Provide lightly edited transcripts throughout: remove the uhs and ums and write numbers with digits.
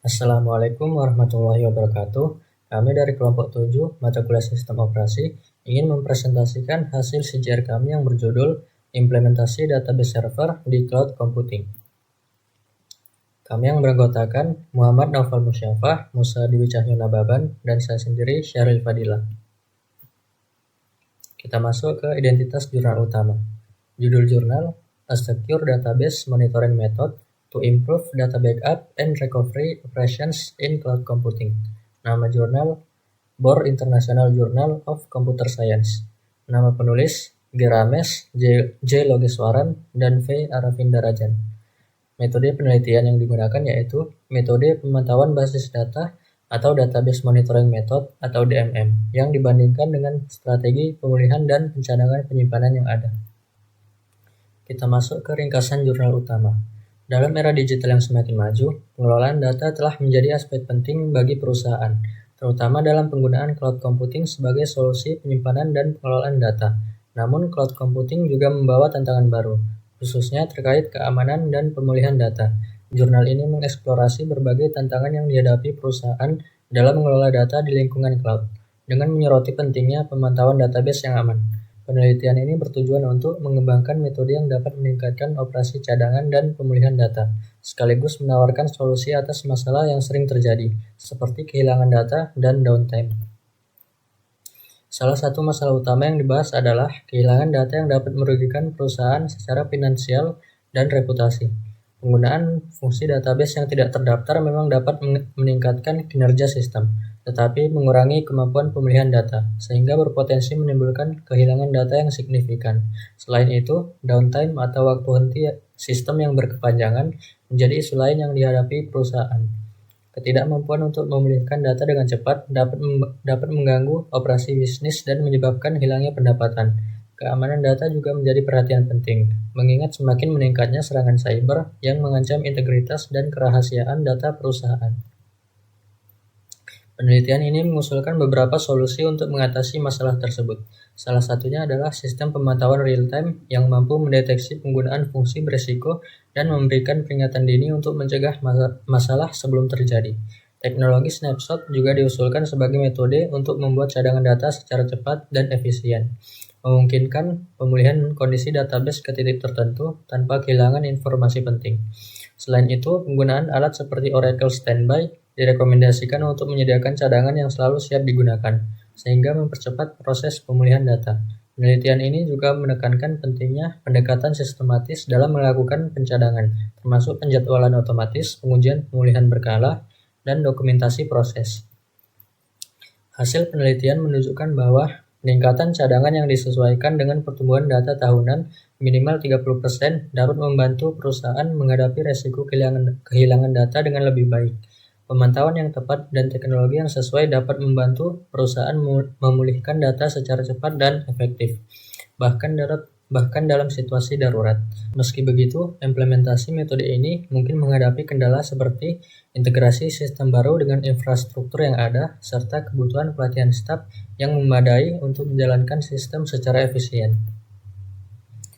Assalamualaikum warahmatullahi wabarakatuh. Kami dari kelompok 7 mata kuliah Sistem Operasi ingin mempresentasikan hasil CJR kami yang berjudul Implementasi Database Server di Cloud Computing. Kami yang beranggotakan Muhammad Naufal Musyafah, Musa Dwi Cahyo Nababan, dan saya sendiri Syahril Fadila. Kita masuk ke identitas jurnal utama. Judul jurnal, A Secure Database Monitoring Method to Improve Data Backup and Recovery Operations in Cloud Computing. Nama jurnal, Bor International Journal of Computer Science. Nama penulis, Gerames, J. Logeswaran, dan V. Arafindarajan. Metode penelitian yang digunakan yaitu metode pemantauan basis data atau Database Monitoring Method atau DMM yang dibandingkan dengan strategi pemulihan dan pencadangan penyimpanan yang ada. Kita masuk ke ringkasan jurnal utama. Dalam era digital yang semakin maju, pengelolaan data telah menjadi aspek penting bagi perusahaan, terutama dalam penggunaan cloud computing sebagai solusi penyimpanan dan pengelolaan data. Namun, cloud computing juga membawa tantangan baru, khususnya terkait keamanan dan pemulihan data. Jurnal ini mengeksplorasi berbagai tantangan yang dihadapi perusahaan dalam mengelola data di lingkungan cloud, dengan menyoroti pentingnya pemantauan database yang aman. Penelitian ini bertujuan untuk mengembangkan metode yang dapat meningkatkan operasi cadangan dan pemulihan data, sekaligus menawarkan solusi atas masalah yang sering terjadi, seperti kehilangan data dan downtime. Salah satu masalah utama yang dibahas adalah kehilangan data yang dapat merugikan perusahaan secara finansial dan reputasi. Penggunaan fungsi database yang tidak terdaftar memang dapat meningkatkan kinerja sistem, tetapi mengurangi kemampuan pemulihan data, sehingga berpotensi menimbulkan kehilangan data yang signifikan. Selain itu, downtime atau waktu henti sistem yang berkepanjangan menjadi isu lain yang dihadapi perusahaan. Ketidakmampuan untuk memulihkan data dengan cepat dapat mengganggu operasi bisnis dan menyebabkan hilangnya pendapatan. Keamanan data juga menjadi perhatian penting, mengingat semakin meningkatnya serangan cyber yang mengancam integritas dan kerahasiaan data perusahaan. Penelitian ini mengusulkan beberapa solusi untuk mengatasi masalah tersebut. Salah satunya adalah sistem pemantauan real-time yang mampu mendeteksi penggunaan fungsi berisiko dan memberikan peringatan dini untuk mencegah masalah sebelum terjadi. Teknologi snapshot juga diusulkan sebagai metode untuk membuat cadangan data secara cepat dan efisien, memungkinkan pemulihan kondisi database ke titik tertentu tanpa kehilangan informasi penting. Selain itu, penggunaan alat seperti Oracle Standby direkomendasikan untuk menyediakan cadangan yang selalu siap digunakan, sehingga mempercepat proses pemulihan data. Penelitian ini juga menekankan pentingnya pendekatan sistematis dalam melakukan pencadangan, termasuk penjadwalan otomatis, pengujian pemulihan berkala, dan dokumentasi proses. Hasil penelitian menunjukkan bahwa peningkatan cadangan yang disesuaikan dengan pertumbuhan data tahunan minimal 30% dapat membantu perusahaan menghadapi resiko kehilangan data dengan lebih baik. Pemantauan yang tepat dan teknologi yang sesuai dapat membantu perusahaan memulihkan data secara cepat dan efektif, bahkan dalam situasi darurat. Meski begitu, implementasi metode ini mungkin menghadapi kendala seperti integrasi sistem baru dengan infrastruktur yang ada, serta kebutuhan pelatihan staf yang memadai untuk menjalankan sistem secara efisien.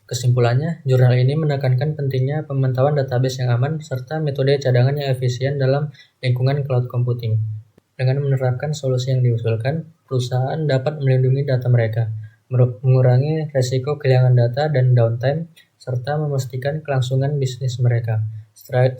Kesimpulannya, jurnal ini menekankan pentingnya pemantauan database yang aman serta metode cadangan yang efisien dalam lingkungan cloud computing. Dengan menerapkan solusi yang diusulkan, perusahaan dapat melindungi data mereka, mengurangi resiko kehilangan data dan downtime, serta memastikan kelangsungan bisnis mereka.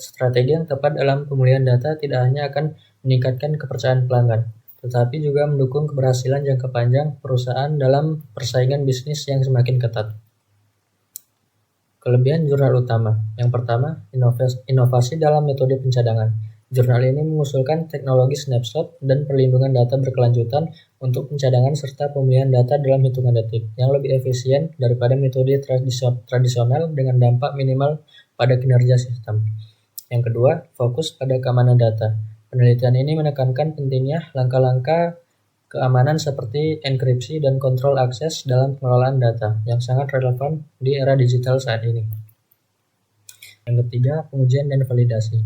Strategi yang tepat dalam pemulihan data tidak hanya akan meningkatkan kepercayaan pelanggan, tetapi juga mendukung keberhasilan jangka panjang perusahaan dalam persaingan bisnis yang semakin ketat. Kelebihan jurnal utama. Yang pertama, inovasi dalam metode pencadangan. Jurnal ini mengusulkan teknologi snapshot dan perlindungan data berkelanjutan untuk pencadangan serta pemulihan data dalam hitungan detik, yang lebih efisien daripada metode tradisional dengan dampak minimal pada kinerja sistem. Yang kedua, fokus pada keamanan data. Penelitian ini menekankan pentingnya langkah-langkah keamanan seperti enkripsi dan kontrol akses dalam pengelolaan data yang sangat relevan di era digital saat ini. Yang ketiga, pengujian dan validasi.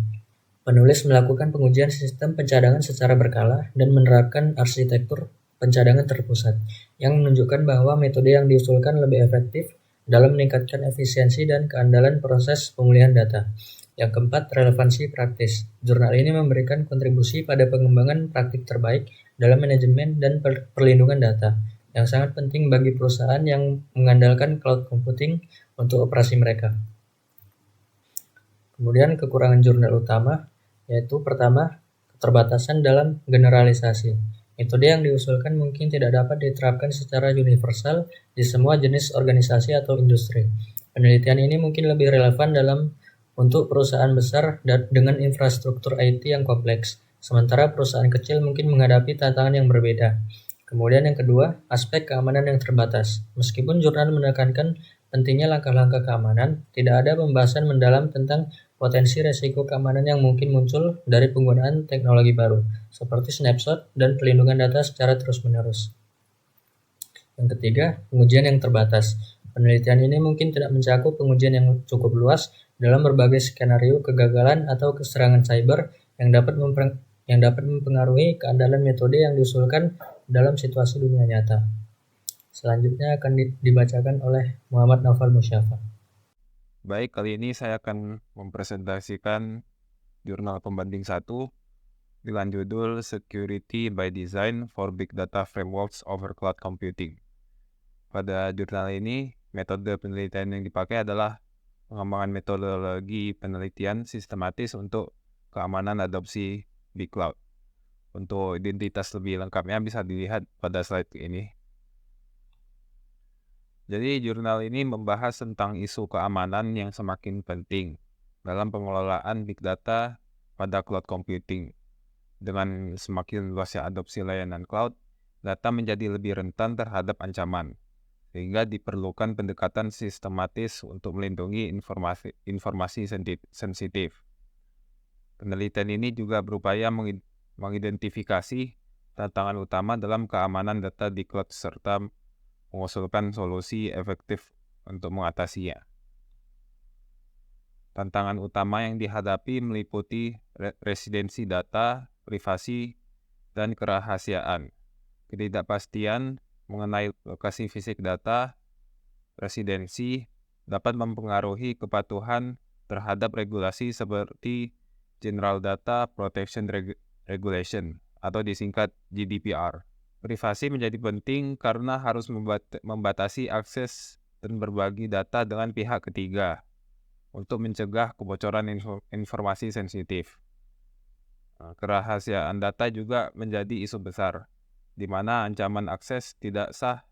Penulis melakukan pengujian sistem pencadangan secara berkala dan menerapkan arsitektur pencadangan terpusat yang menunjukkan bahwa metode yang diusulkan lebih efektif dalam meningkatkan efisiensi dan keandalan proses pemulihan data. Yang keempat, relevansi praktis. Jurnal ini memberikan kontribusi pada pengembangan praktik terbaik dalam manajemen dan perlindungan data, yang sangat penting bagi perusahaan yang mengandalkan cloud computing untuk operasi mereka. Kemudian kekurangan jurnal utama, yaitu pertama, keterbatasan dalam generalisasi. Metode yang diusulkan mungkin tidak dapat diterapkan secara universal di semua jenis organisasi atau industri. Penelitian ini mungkin lebih relevan untuk perusahaan besar dengan infrastruktur IT yang kompleks, sementara perusahaan kecil mungkin menghadapi tantangan yang berbeda. Kemudian yang kedua, aspek keamanan yang terbatas. Meskipun jurnal menekankan pentingnya langkah-langkah keamanan, tidak ada pembahasan mendalam tentang potensi resiko keamanan yang mungkin muncul dari penggunaan teknologi baru, seperti snapshot dan pelindungan data secara terus-menerus. Yang ketiga, pengujian yang terbatas. Penelitian ini mungkin tidak mencakup pengujian yang cukup luas dalam berbagai skenario kegagalan atau keserangan cyber yang dapat mempengaruhi keandalan metode yang diusulkan dalam situasi dunia nyata. Selanjutnya akan dibacakan oleh Muhammad Naufal Musyafa. Baik, kali ini saya akan mempresentasikan jurnal pembanding 1 dengan judul Security by Design for Big Data Frameworks over Cloud Computing. Pada jurnal ini, metode penelitian yang dipakai adalah pengembangan metodologi penelitian sistematis untuk keamanan adopsi di cloud. Untuk identitas lebih lengkapnya bisa dilihat pada slide ini. Jadi jurnal ini membahas tentang isu keamanan yang semakin penting dalam pengelolaan big data pada cloud computing. Dengan semakin luasnya adopsi layanan cloud, data menjadi lebih rentan terhadap ancaman, sehingga diperlukan pendekatan sistematis untuk melindungi informasi sensitif. Penelitian ini juga berupaya mengidentifikasi tantangan utama dalam keamanan data di cloud serta mengusulkan solusi efektif untuk mengatasinya. Tantangan utama yang dihadapi meliputi residensi data, privasi, dan kerahasiaan. Ketidakpastian mengenai lokasi fisik data, residensi dapat mempengaruhi kepatuhan terhadap regulasi seperti General Data Protection Regulation atau disingkat GDPR. Privasi menjadi penting karena harus membatasi akses dan berbagi data dengan pihak ketiga untuk mencegah kebocoran informasi sensitif. Kerahasiaan data juga menjadi isu besar, di mana ancaman akses tidak sah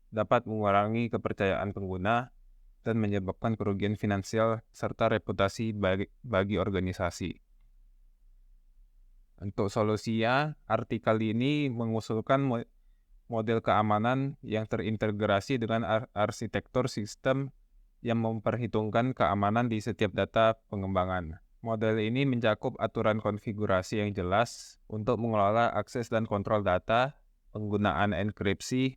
dapat mengurangi kepercayaan pengguna dan menyebabkan kerugian finansial serta reputasi bagi organisasi. Untuk solusinya, artikel ini mengusulkan model keamanan yang terintegrasi dengan arsitektur sistem yang memperhitungkan keamanan di setiap data pengembangan. Model ini mencakup aturan konfigurasi yang jelas untuk mengelola akses dan kontrol data, penggunaan enkripsi,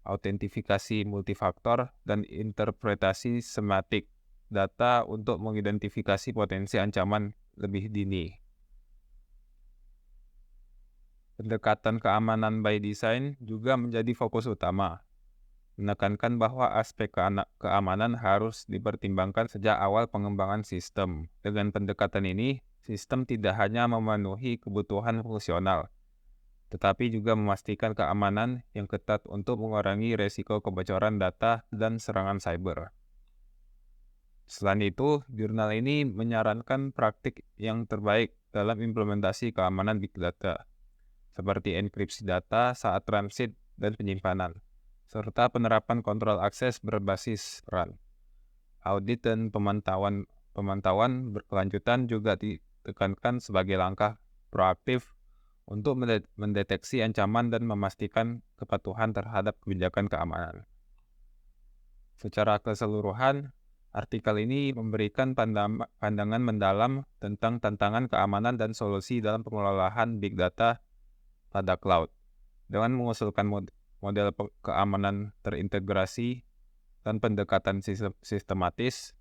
autentifikasi multifaktor, dan interpretasi semantik data untuk mengidentifikasi potensi ancaman lebih dini. Pendekatan keamanan by design juga menjadi fokus utama, menekankan bahwa aspek keamanan harus dipertimbangkan sejak awal pengembangan sistem. Dengan pendekatan ini, sistem tidak hanya memenuhi kebutuhan fungsional, tetapi juga memastikan keamanan yang ketat untuk mengurangi resiko kebocoran data dan serangan cyber. Selain itu, jurnal ini menyarankan praktik yang terbaik dalam implementasi keamanan big data, seperti enkripsi data saat transit dan penyimpanan, serta penerapan kontrol akses berbasis peran. Audit dan pemantauan berkelanjutan juga ditekankan sebagai langkah proaktif untuk mendeteksi ancaman dan memastikan kepatuhan terhadap kebijakan keamanan. Secara keseluruhan, artikel ini memberikan pandangan mendalam tentang tantangan keamanan dan solusi dalam pengelolaan big data pada cloud. Dengan mengusulkan model keamanan terintegrasi dan pendekatan sistematis,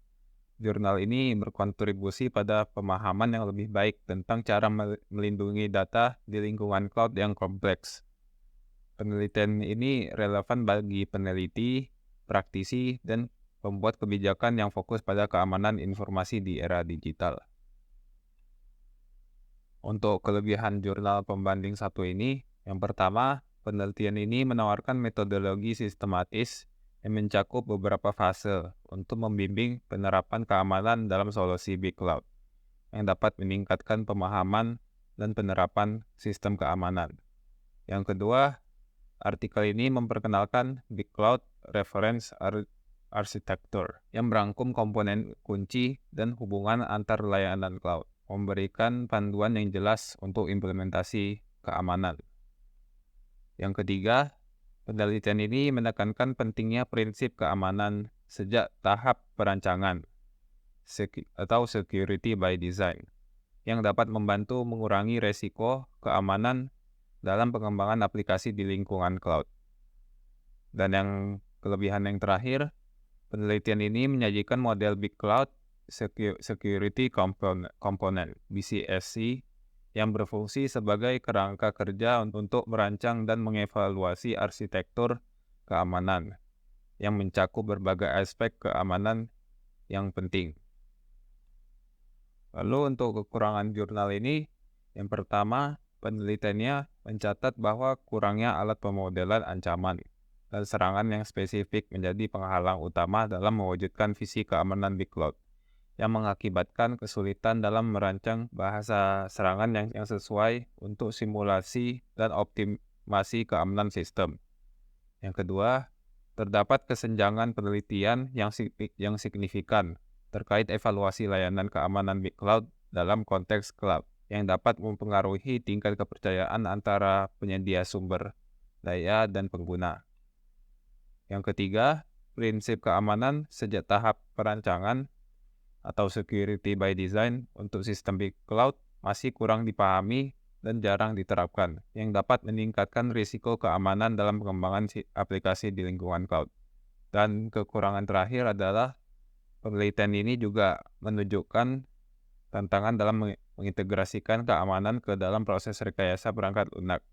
jurnal ini berkontribusi pada pemahaman yang lebih baik tentang cara melindungi data di lingkungan cloud yang kompleks. Penelitian ini relevan bagi peneliti, praktisi, dan pembuat kebijakan yang fokus pada keamanan informasi di era digital. Untuk kelebihan jurnal pembanding satu ini, yang pertama, penelitian ini menawarkan metodologi sistematis yang mencakup beberapa fase untuk membimbing penerapan keamanan dalam solusi Big Cloud yang dapat meningkatkan pemahaman dan penerapan sistem keamanan. Yang kedua, artikel ini memperkenalkan Big Cloud Reference Architecture yang merangkum komponen kunci dan hubungan antar layanan cloud, memberikan panduan yang jelas untuk implementasi keamanan. Yang ketiga, penelitian ini menekankan pentingnya prinsip keamanan sejak tahap perancangan atau security by design yang dapat membantu mengurangi resiko keamanan dalam pengembangan aplikasi di lingkungan cloud. Dan yang kelebihan yang terakhir, penelitian ini menyajikan model Big Cloud Security Component (BCSC) yang berfungsi sebagai kerangka kerja untuk merancang dan mengevaluasi arsitektur keamanan yang mencakup berbagai aspek keamanan yang penting. Lalu untuk kekurangan jurnal ini, yang pertama, penelitiannya mencatat bahwa kurangnya alat pemodelan ancaman dan serangan yang spesifik menjadi penghalang utama dalam mewujudkan visi keamanan Big Cloud, yang mengakibatkan kesulitan dalam merancang bahasa serangan yang sesuai untuk simulasi dan optimasi keamanan sistem. Yang kedua, terdapat kesenjangan penelitian yang signifikan terkait evaluasi layanan keamanan Big Cloud dalam konteks cloud yang dapat mempengaruhi tingkat kepercayaan antara penyedia sumber daya dan pengguna. Yang ketiga, prinsip keamanan sejak tahap perancangan atau security by design untuk sistem Big Cloud masih kurang dipahami dan jarang diterapkan, yang dapat meningkatkan risiko keamanan dalam pengembangan aplikasi di lingkungan cloud. Dan kekurangan terakhir adalah penelitian ini juga menunjukkan tantangan dalam mengintegrasikan keamanan ke dalam proses rekayasa perangkat lunak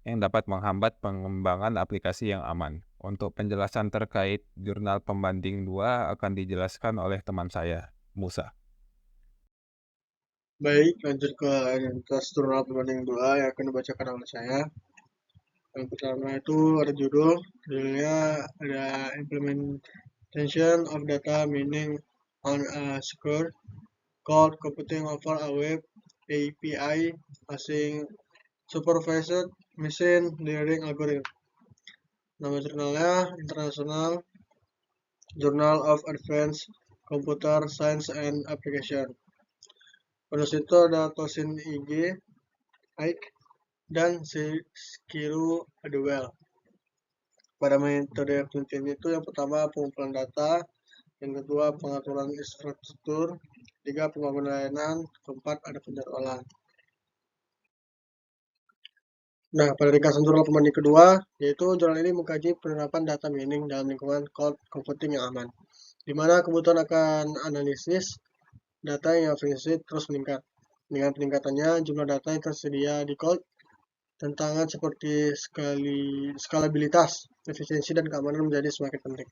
yang dapat menghambat pengembangan aplikasi yang aman. Untuk penjelasan terkait jurnal pembanding 2 akan dijelaskan oleh teman saya, Musa. Baik, lanjut ke identitas jurnal pembanding 2 yang akan dibacakan oleh saya. Yang pertama itu ada judulnya ada Implementation of Data Mining on a Secure Cloud Computing over a Web API using Supervised Machine Learning Algorithm. Nama jurnalnya International Journal of Advanced Computer Science and Application. Pada situ ada Tosin Ike dan Skiru Adewell. Pada metode penelitian itu yang pertama pengumpulan data, yang kedua pengaturan infrastruktur, tiga pembangunan layanan, keempat ada penjadwalan. Nah, pada ringkasan jurnal pembanding kedua, yaitu jurnal ini mengkaji penerapan data mining dalam lingkungan cloud computing yang aman, di mana kebutuhan akan analisis data yang efisiensi terus meningkat. Dengan peningkatannya jumlah data yang tersedia di cloud, tantangan seperti skalabilitas, efisiensi, dan keamanan menjadi semakin penting.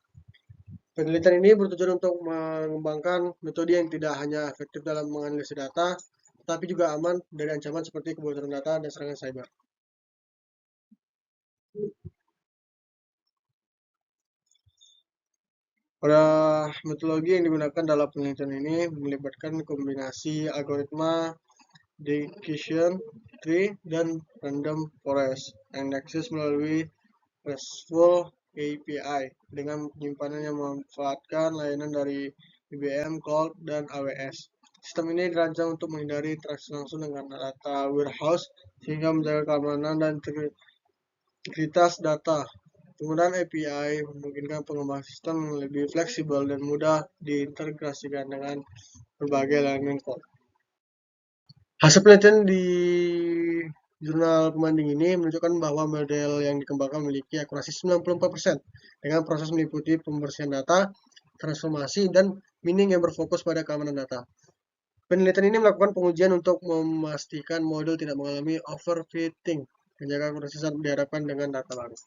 Penelitian ini bertujuan untuk mengembangkan metode yang tidak hanya efektif dalam menganalisis data, tetapi juga aman dari ancaman seperti kebocoran data dan serangan cyber. Pada metodologi yang digunakan dalam penelitian ini melibatkan kombinasi algoritma decision tree dan random forest yang diakses melalui RESTful API dengan penyimpanan yang memanfaatkan layanan dari IBM Cloud dan AWS. Sistem ini dirancang untuk menghindari interaksi langsung dengan data warehouse sehingga menjaga keamanan dan integritas data. Penggunaan API memungkinkan pengembangan sistem yang lebih fleksibel dan mudah diintegrasikan dengan berbagai layanan cloud. Hasil penelitian di jurnal pembanding ini menunjukkan bahwa model yang dikembangkan memiliki akurasi 94% dengan proses meliputi pembersihan data, transformasi, dan mining yang berfokus pada keamanan data. Penelitian ini melakukan pengujian untuk memastikan model tidak mengalami overfitting, menjaga akurasi saat dihadapkan dengan data baru.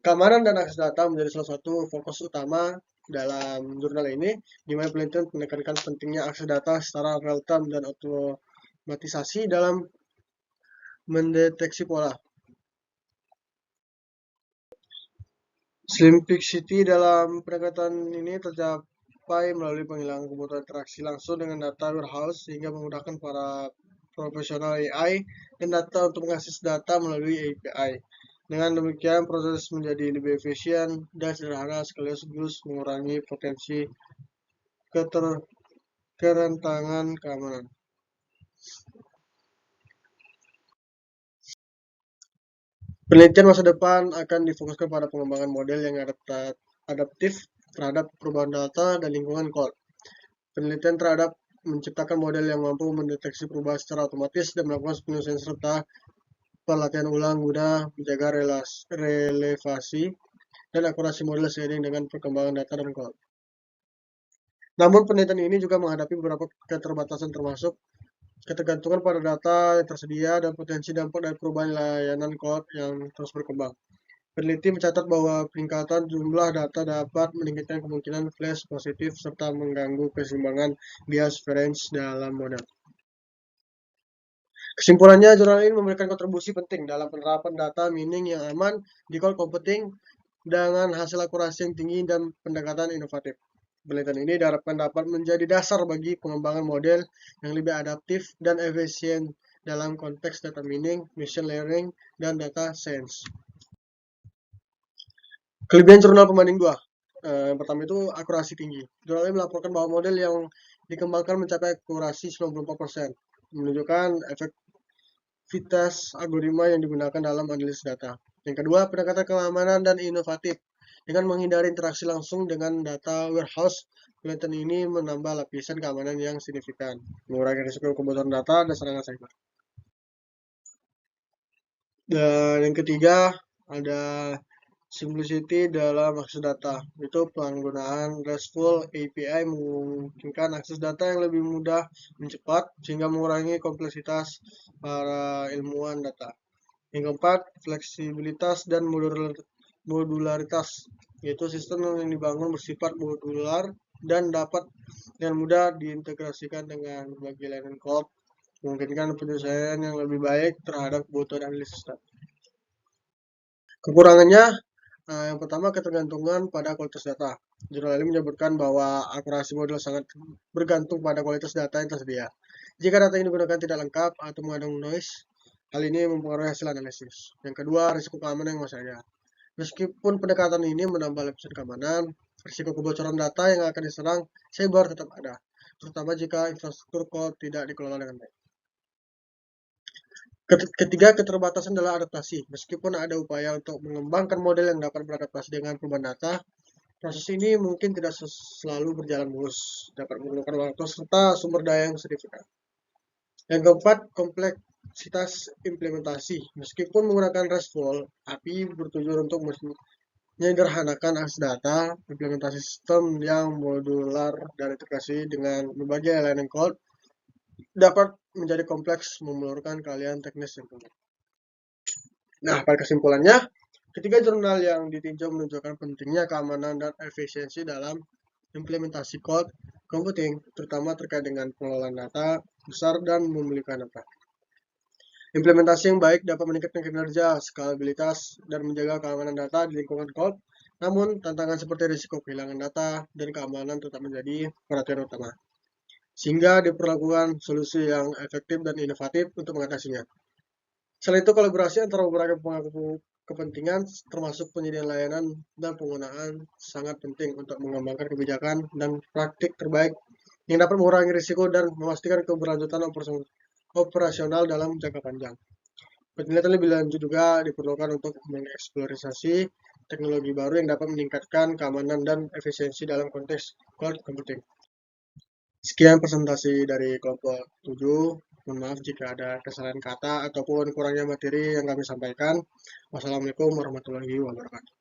Keamanan dan akses data menjadi salah satu fokus utama dalam jurnal ini, di mana penelitian menekankan pentingnya akses data secara real-time dan otomatisasi dalam mendeteksi pola. Simplicity dalam pendekatan ini tercapai melalui penghilangan kebutuhan interaksi langsung dengan data warehouse sehingga memudahkan para profesional AI dan data untuk mengakses data melalui API. Dengan demikian, proses menjadi lebih efisien dan sederhana sekaligus mengurangi potensi kerentangan keamanan. Penelitian masa depan akan difokuskan pada pengembangan model yang adaptif terhadap perubahan data dan lingkungan code. Penelitian terhadap menciptakan model yang mampu mendeteksi perubahan secara otomatis dan melakukan penyelesaian serta pelatihan ulang guna menjaga relevasi dan akurasi model seiring dengan perkembangan data dan code. Namun penelitian ini juga menghadapi beberapa keterbatasan termasuk ketergantungan pada data yang tersedia dan potensi dampak dari perubahan layanan cloud yang terus berkembang. Peneliti mencatat bahwa peningkatan jumlah data dapat meningkatkan kemungkinan flash positif serta mengganggu keseimbangan bias variance dalam model. Kesimpulannya, jurnal ini memberikan kontribusi penting dalam penerapan data mining yang aman di cloud computing dengan hasil akurasi yang tinggi dan pendekatan inovatif. Penelitian ini diharapkan dapat menjadi dasar bagi pengembangan model yang lebih adaptif dan efisien dalam konteks data mining, machine learning, dan data science. Kelebihan jurnal pembanding 2. Yang pertama itu akurasi tinggi. Jurnal ini melaporkan bahwa model yang dikembangkan mencapai akurasi 94%, menunjukkan efektivitas algoritma yang digunakan dalam analisis data. Yang kedua, pendekatan keamanan dan inovatif. Dengan menghindari interaksi langsung dengan data warehouse, penelitian ini menambah lapisan keamanan yang signifikan, mengurangi risiko kebocoran data dan serangan cyber. Dan yang ketiga, ada simplicity dalam akses data. Itu penggunaan RESTful API memungkinkan akses data yang lebih mudah dan cepat, sehingga mengurangi kompleksitas para ilmuwan data. Yang keempat, fleksibilitas dan modularitas, yaitu sistem yang dibangun bersifat modular dan dapat dengan mudah diintegrasikan dengan berbagai layanan cloud, memungkinkan penyelesaian yang lebih baik terhadap kebutuhan analisis data. Kekurangannya, yang pertama, ketergantungan pada kualitas data. Jurnal ini menyebutkan bahwa akurasi model sangat bergantung pada kualitas data yang tersedia. Jika data yang digunakan tidak lengkap atau mengandung noise, hal ini mempengaruhi hasil analisis. Yang kedua, risiko keamanan yang masih ada. Meskipun pendekatan ini menambah lapisan keamanan, risiko kebocoran data yang akan diserang cyber tetap ada, terutama jika infrastruktur cloud tidak dikelola dengan baik. Ketiga, keterbatasan adalah adaptasi. Meskipun ada upaya untuk mengembangkan model yang dapat beradaptasi dengan perubahan data, proses ini mungkin tidak selalu berjalan mulus, dapat memerlukan waktu serta sumber daya yang signifikan. Yang keempat, kompleksitas implementasi. Meskipun menggunakan RESTful, API bertujuan untuk menyederhanakan akses data, implementasi sistem yang modular dan integrasi dengan berbagai layanan cloud dapat menjadi kompleks, memerlukan keahlian teknis yang tinggi. Nah, pada kesimpulannya, ketiga jurnal yang ditinjau menunjukkan pentingnya keamanan dan efisiensi dalam implementasi cloud computing, terutama terkait dengan pengelolaan data besar dan memiliki data. Implementasi yang baik dapat meningkatkan kinerja, skalabilitas, dan menjaga keamanan data di lingkungan cloud. Namun, tantangan seperti risiko kehilangan data dan keamanan tetap menjadi perhatian utama, sehingga diperlakukan solusi yang efektif dan inovatif untuk mengatasinya. Selain itu, kolaborasi antara beberapa pemangku kepentingan, termasuk penyediaan layanan dan penggunaan, sangat penting untuk mengembangkan kebijakan dan praktik terbaik yang dapat mengurangi risiko dan memastikan keberlanjutan operasional dalam jangka panjang. Penelitian lebih lanjut juga diperlukan untuk mengeksplorasi teknologi baru yang dapat meningkatkan keamanan dan efisiensi dalam konteks cloud computing. Sekian presentasi dari kelompok 7. Mohon maaf jika ada kesalahan kata ataupun kurangnya materi yang kami sampaikan. Wassalamualaikum warahmatullahi wabarakatuh.